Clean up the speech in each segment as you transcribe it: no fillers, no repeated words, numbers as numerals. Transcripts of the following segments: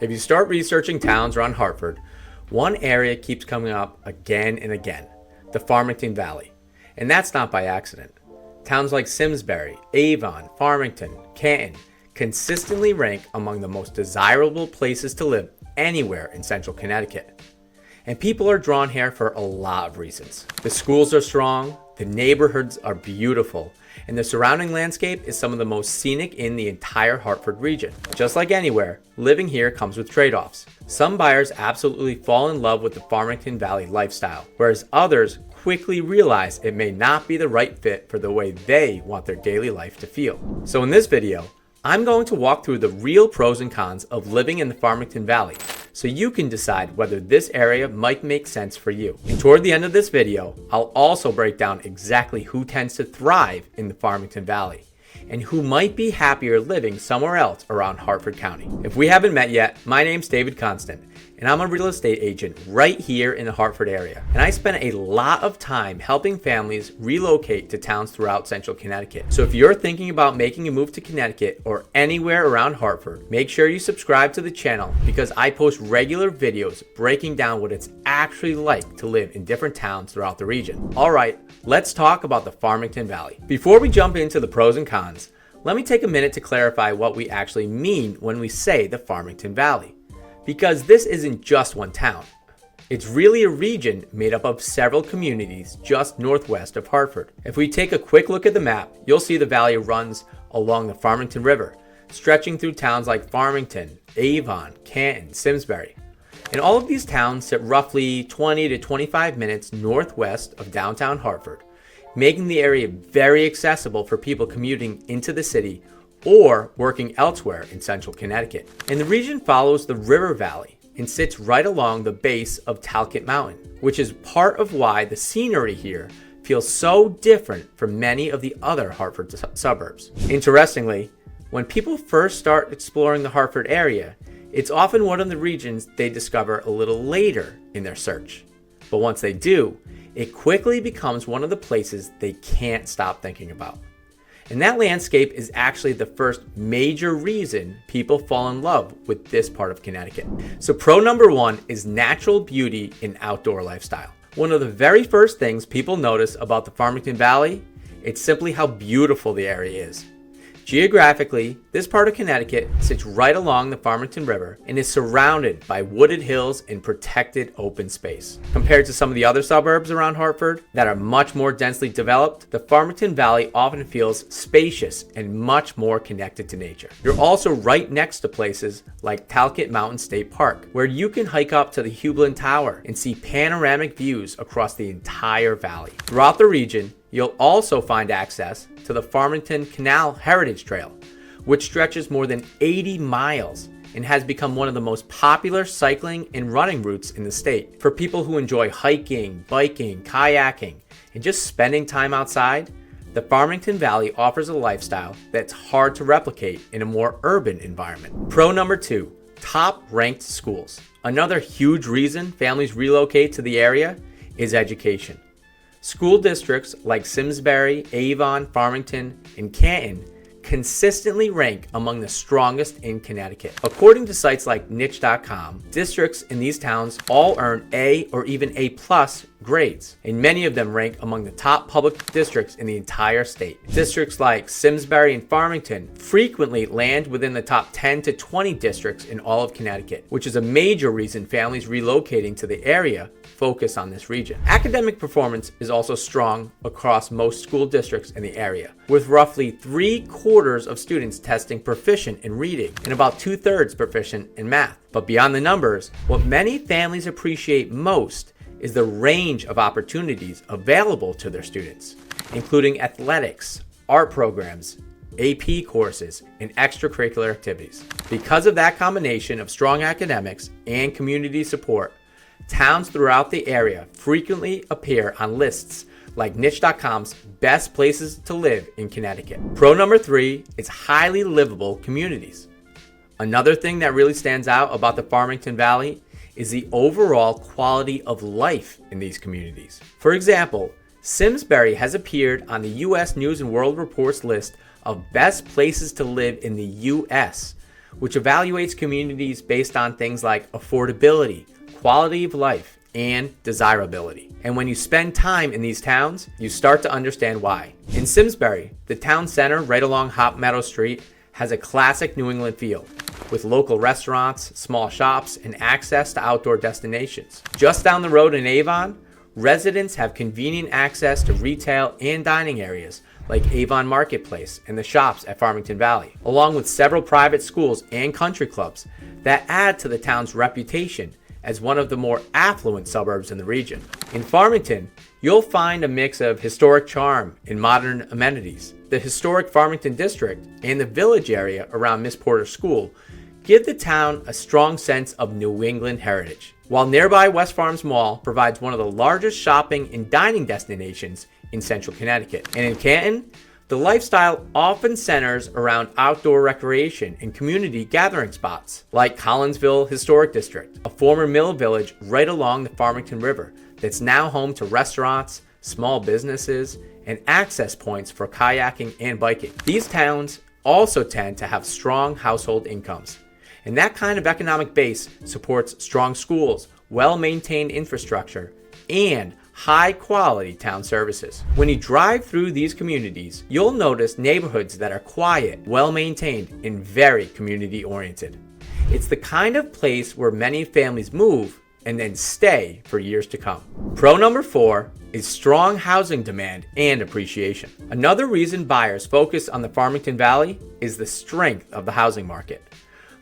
If you start researching towns around Hartford, one area keeps coming up again and again, the Farmington Valley. And that's not by accident. Towns like Simsbury, Avon, Farmington, Canton consistently rank among the most desirable places to live anywhere in central Connecticut. And people are drawn here for a lot of reasons. The schools are strong, the neighborhoods are beautiful, and the surrounding landscape is some of the most scenic in the entire Hartford region. Just like anywhere, living here comes with trade-offs. Some buyers absolutely fall in love with the Farmington Valley lifestyle, whereas others quickly realize it may not be the right fit for the way they want their daily life to feel. So in this video, I'm going to walk through the real pros and cons of living in the Farmington Valley, so you can decide whether this area might make sense for you. And toward the end of this video, I'll also break down exactly who tends to thrive in the Farmington Valley and who might be happier living somewhere else around Hartford County. If we haven't met yet, my name's David Constant, and I'm a real estate agent right here in the Hartford area. And I spend a lot of time helping families relocate to towns throughout central Connecticut. So if you're thinking about making a move to Connecticut or anywhere around Hartford, make sure you subscribe to the channel because I post regular videos breaking down what it's actually like to live in different towns throughout the region. All right, let's talk about the Farmington Valley. Before we jump into the pros and cons, let me take a minute to clarify what we actually mean when we say the Farmington Valley. Because this isn't just one town. It's really a region made up of several communities just northwest of Hartford. If we take a quick look at the map, you'll see the valley runs along the Farmington River, stretching through towns like Farmington, Avon, Canton, Simsbury. And all of these towns sit roughly 20 to 25 minutes northwest of downtown Hartford, making the area very accessible for people commuting into the city or working elsewhere in central Connecticut. And the region follows the river valley and sits right along the base of Talcott Mountain, which is part of why the scenery here feels so different from many of the other Hartford suburbs. Interestingly, when people first start exploring the Hartford area, it's often one of the regions they discover a little later in their search. But once they do, it quickly becomes one of the places they can't stop thinking about. And that landscape is actually the first major reason people fall in love with this part of Connecticut. So pro number one is natural beauty and outdoor lifestyle. One of the very first things people notice about the Farmington Valley, it's simply how beautiful the area is. Geographically, this part of Connecticut sits right along the Farmington River and is surrounded by wooded hills and protected open space. Compared to some of the other suburbs around Hartford that are much more densely developed, the Farmington Valley often feels spacious and much more connected to nature. You're also right next to places like Talcott Mountain State Park, where you can hike up to the Hublin Tower and see panoramic views across the entire valley. Throughout the region, you'll also find access to the Farmington Canal Heritage Trail, which stretches more than 80 miles and has become one of the most popular cycling and running routes in the state. For people who enjoy hiking, biking, kayaking, and just spending time outside, the Farmington Valley offers a lifestyle that's hard to replicate in a more urban environment. Pro number two, top-ranked schools. Another huge reason families relocate to the area is education. School districts like Simsbury, Avon, Farmington, and Canton consistently rank among the strongest in Connecticut. According to sites like niche.com, districts in these towns all earn A or even A+ grades, and many of them rank among the top public districts in the entire state. Districts like Simsbury and Farmington frequently land within the top 10 to 20 districts in all of Connecticut, which is a major reason families relocating to the area focus on this region. Academic performance is also strong across most school districts in the area, with roughly 3/4 of students testing proficient in reading and about 2/3 proficient in math. But beyond the numbers, what many families appreciate most is the range of opportunities available to their students, including athletics, art programs, AP courses, and extracurricular activities. Because of that combination of strong academics and community support, towns throughout the area frequently appear on lists like niche.com's best places to live in Connecticut. Pro number three is highly livable communities. Another thing that really stands out about the Farmington Valley is the overall quality of life in these communities. For example, Simsbury has appeared on the U.S. News and World Report's list of best places to live in the U.S., which evaluates communities based on things like affordability, quality of life, and desirability. And when you spend time in these towns, you start to understand why. In Simsbury, the town center right along Hop Meadow Street has a classic New England feel, with local restaurants, small shops, and access to outdoor destinations. Just down the road in Avon, residents have convenient access to retail and dining areas like Avon Marketplace and the shops at Farmington Valley, along with several private schools and country clubs that add to the town's reputation as one of the more affluent suburbs in the region. In Farmington, you'll find a mix of historic charm and modern amenities. The historic Farmington district and the village area around Miss Porter's school give the town a strong sense of New England heritage, while nearby West Farms Mall provides one of the largest shopping and dining destinations in central Connecticut. And in Canton, the lifestyle often centers around outdoor recreation and community gathering spots, like Collinsville Historic District, a former mill village right along the Farmington River that's now home to restaurants, small businesses, and access points for kayaking and biking. These towns also tend to have strong household incomes, and that kind of economic base supports strong schools, well-maintained infrastructure, and high-quality town services. When you drive through these communities, you'll notice neighborhoods that are quiet, well-maintained, and very community-oriented. It's the kind of place where many families move and then stay for years to come. Pro number 4 is strong housing demand and appreciation. Another reason buyers focus on the Farmington Valley is the strength of the housing market.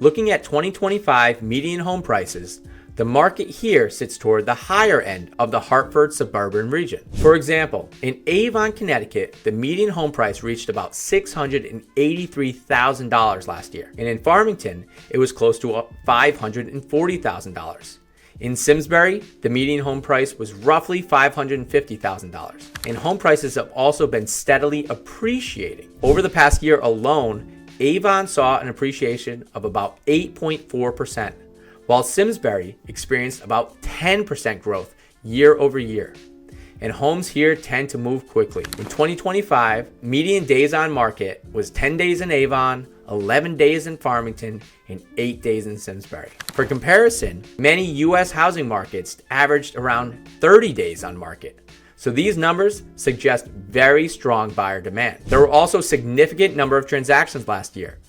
Looking at 2025 median home prices, the market here sits toward the higher end of the Hartford suburban region. For example, in Avon, Connecticut, the median home price reached about $683,000 last year. And in Farmington, it was close to $540,000. In Simsbury, the median home price was roughly $550,000. And home prices have also been steadily appreciating. Over the past year alone, Avon saw an appreciation of about 8.4%. while Simsbury experienced about 10% growth year over year. And homes here tend to move quickly. In 2025, median days on market was 10 days in Avon, 11 days in Farmington, and 8 days in Simsbury. For comparison, many U.S. housing markets averaged around 30 days on market. So these numbers suggest very strong buyer demand. There were also a significant number of transactions last year.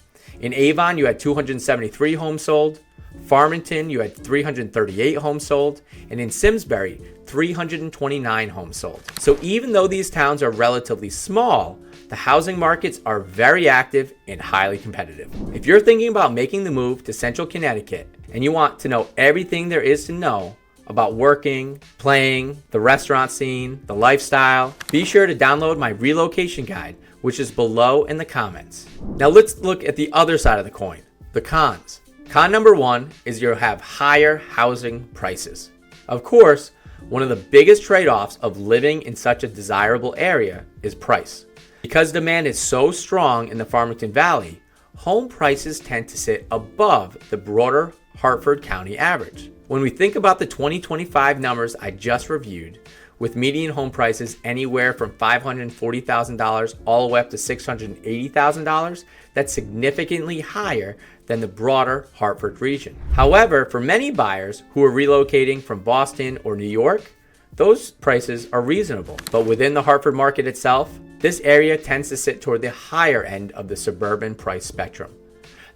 In Avon, you had 273 homes sold. Farmington, you had 338 homes sold, and in Simsbury, 329 homes sold. So even though these towns are relatively small, the housing markets are very active and highly competitive. If you're thinking about making the move to central Connecticut and you want to know everything there is to know about working, playing, the restaurant scene, the lifestyle, be sure to download my relocation guide, which is below in the comments. Now let's look at the other side of the coin, the cons. Con number 1 is you'll have higher housing prices. Of course, one of the biggest trade-offs of living in such a desirable area is price. Because demand is so strong in the Farmington Valley, home prices tend to sit above the broader Hartford County average. When we think about the 2025 numbers I just reviewed, with median home prices anywhere from $540,000 all the way up to $680,000, that's significantly higher than the broader Hartford region. However, for many buyers who are relocating from Boston or New York, those prices are reasonable. But within the Hartford market itself, this area tends to sit toward the higher end of the suburban price spectrum.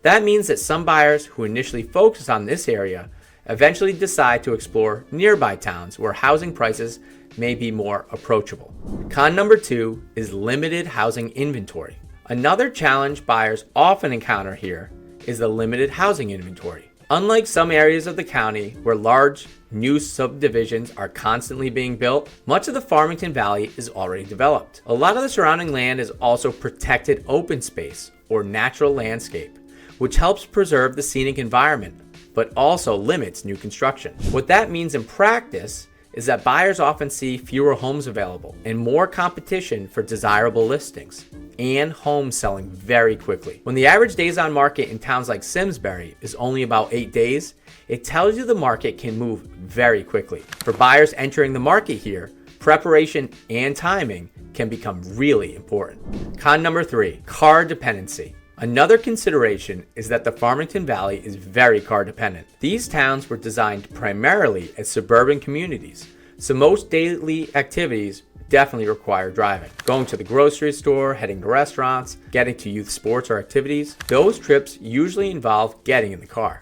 That means that some buyers who initially focus on this area eventually decide to explore nearby towns where housing prices may be more approachable. Con number 2 is limited housing inventory. Another challenge buyers often encounter here is the limited housing inventory. Unlike some areas of the county where large new subdivisions are constantly being built, much of the Farmington Valley is already developed. A lot of the surrounding land is also protected open space or natural landscape, which helps preserve the scenic environment, but also limits new construction. What that means in practice is that buyers often see fewer homes available and more competition for desirable listings, and homes selling very quickly. When the average days on market in towns like Simsbury is only about 8 days, it tells you the market can move very quickly. For buyers entering the market here, preparation and timing can become really important. Con number 3, car dependency. Another consideration is that the Farmington Valley is very car dependent. These towns were designed primarily as suburban communities, so most daily activities definitely require driving. Going to the grocery store, heading to restaurants, getting to youth sports or activities, those trips usually involve getting in the car.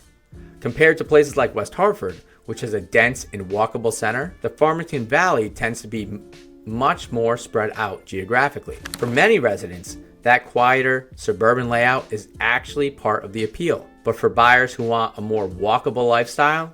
Compared to places like West Hartford, which has a dense and walkable center, the Farmington Valley tends to be much more spread out geographically. For many residents, that quieter suburban layout is actually part of the appeal. But for buyers who want a more walkable lifestyle,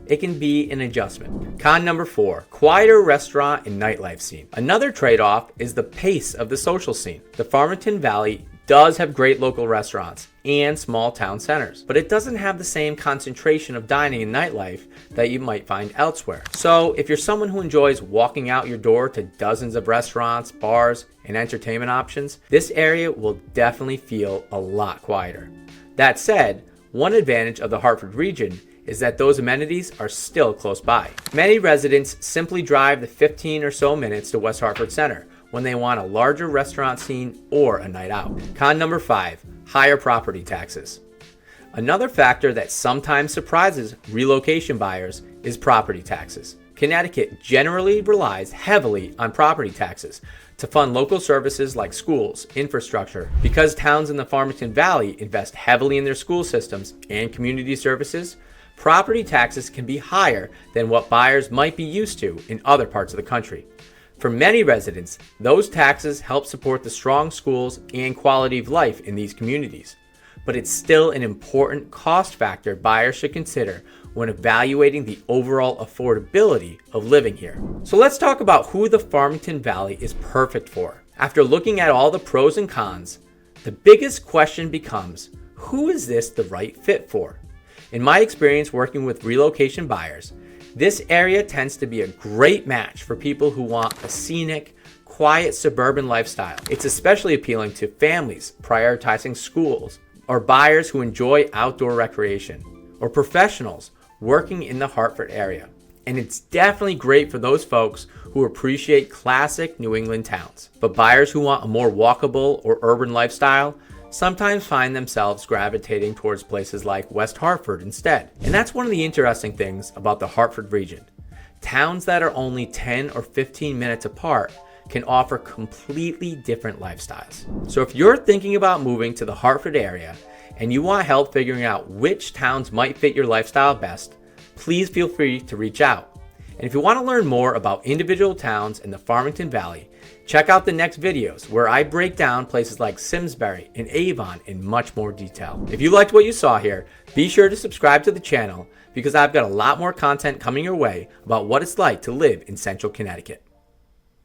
it can be an adjustment. Con number 4, quieter restaurant and nightlife scene. Another trade-off is the pace of the social scene. The Farmington Valley does have great local restaurants and small town centers, but it doesn't have the same concentration of dining and nightlife that you might find elsewhere. So if you're someone who enjoys walking out your door to dozens of restaurants, bars, and entertainment options, this area will definitely feel a lot quieter. That said, one advantage of the Hartford region is that those amenities are still close by. Many residents simply drive the 15 or so minutes to West Hartford Center when they want a larger restaurant scene or a night out. Con number 5, higher property taxes. Another factor that sometimes surprises relocation buyers is property taxes. Connecticut generally relies heavily on property taxes to fund local services like schools, infrastructure. Because towns in the Farmington Valley invest heavily in their school systems and community services, property taxes can be higher than what buyers might be used to in other parts of the country. For many residents, those taxes help support the strong schools and quality of life in these communities. But it's still an important cost factor buyers should consider when evaluating the overall affordability of living here. So let's talk about who the Farmington Valley is perfect for. After looking at all the pros and cons, the biggest question becomes, who is this the right fit for? In my experience working with relocation buyers, this area tends to be a great match for people who want a scenic, quiet suburban lifestyle. It's especially appealing to families prioritizing schools, or buyers who enjoy outdoor recreation, or professionals working in the Hartford area. And it's definitely great for those folks who appreciate classic New England towns. But buyers who want a more walkable or urban lifestyle sometimes find themselves gravitating towards places like West Hartford instead. And that's one of the interesting things about the Hartford region. Towns that are only 10 or 15 minutes apart can offer completely different lifestyles. So if you're thinking about moving to the Hartford area and you want help figuring out which towns might fit your lifestyle best, please feel free to reach out. And if you want to learn more about individual towns in the Farmington Valley, check out the next videos where I break down places like Simsbury and Avon in much more detail. If you liked what you saw here, be sure to subscribe to the channel because I've got a lot more content coming your way about what it's like to live in central Connecticut.